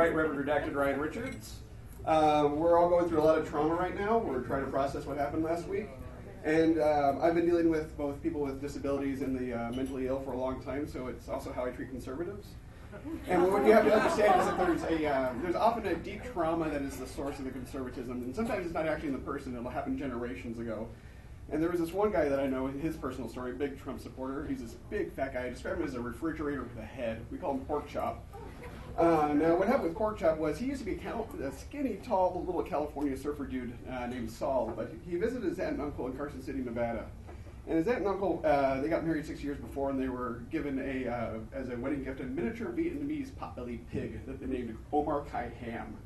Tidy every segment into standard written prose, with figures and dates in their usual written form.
Right Reverend Redacted Ryan Richards. We're all going through a lot of trauma right now. We're trying to process what happened last week. And I've been dealing with both people with disabilities and the mentally ill for a long time, so it's also how I treat conservatives. And what you have to understand is that there's often a deep trauma that is the source of the conservatism, and sometimes it's not actually in the person, it'll happen generations ago. And there was this one guy that I know, his personal story, big Trump supporter. He's this big fat guy. I describe him as a refrigerator with a head. We call him Pork Chop. Now, what happened with Pork Chop was he used to be a skinny, tall, little California surfer dude named Saul, but he visited his aunt and uncle in Carson City, Nevada. And his aunt and uncle, they got married 6 years before, and they were given as a wedding gift, a miniature Vietnamese potbelly pig that they named Omar Kai Ham.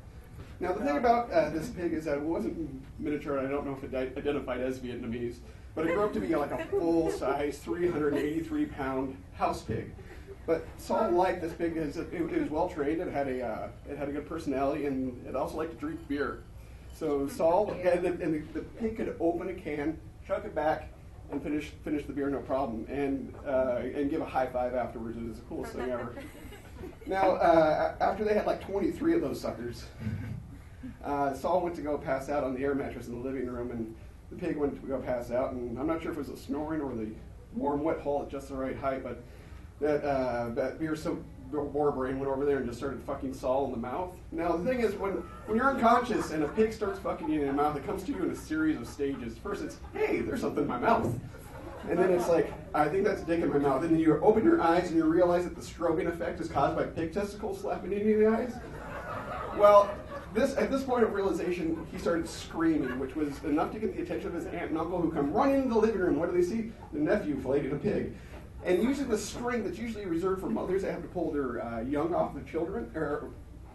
Now, the thing about this pig is that it wasn't miniature, and I don't know if it identified as Vietnamese, but it grew up to be like a full-size, 383-pound house pig. But Saul liked this pig because it was well-trained, it had a good personality, and it also liked to drink beer. So Saul, and the pig could open a can, chug it back, and finish the beer no problem, and give a high five afterwards. It was the coolest thing ever. Now, after they had like 23 of those suckers, Saul went to go pass out on the air mattress in the living room, and the pig went to go pass out, and I'm not sure if it was the snoring or the warm, wet hole at just the right height, but that beer so brain went over there and just started fucking Saul in the mouth. Now, the thing is, when you're unconscious and a pig starts fucking you in the mouth, it comes to you in a series of stages. First, it's, hey, there's something in my mouth. And then it's like, I think that's a dick in my mouth. And then you open your eyes and you realize that the strobing effect is caused by pig testicles slapping into the eyes. Well, at this point of realization, he started screaming, which was enough to get the attention of his aunt and uncle, who come running into the living room. What do they see? The nephew filleting a pig. And using the string that's usually reserved for mothers that have to pull their young off their children, or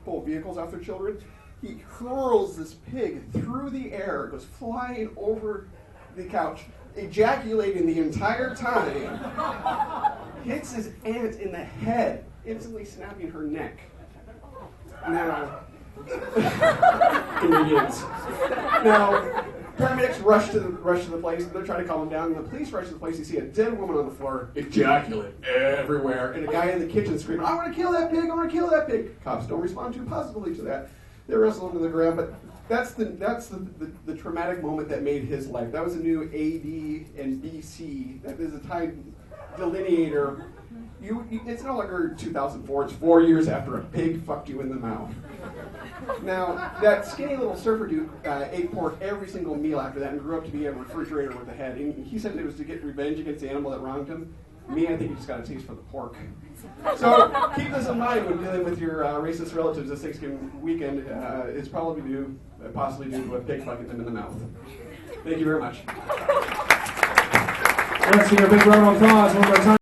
pull vehicles off their children, he hurls this pig through the air, goes flying over the couch, ejaculating the entire time, hits his aunt in the head, instantly snapping her neck. Now, convenience. Now, paramedics rush to the place, and they're trying to calm him down, and the police rush to the place. You see a dead woman on the floor, ejaculate everywhere, and a guy in the kitchen screaming, I want to kill that pig, I want to kill that pig. Cops don't respond too positively to that. They wrestle him to the ground, but that's the traumatic moment that made his life. That was a new AD and BC. That is a time delineator. It's no longer 2004, it's 4 years after a pig fucked you in the mouth. Now, that skinny little surfer dude ate pork every single meal after that and grew up to be a refrigerator with a head. And he said it was to get revenge against the animal that wronged him. Me, I think he just got a taste for the pork. So keep this in mind when dealing with your racist relatives this Thanksgiving weekend. It's possibly due to a pig fucking them in the mouth. Thank you very much. Let's give a big round of applause one more time.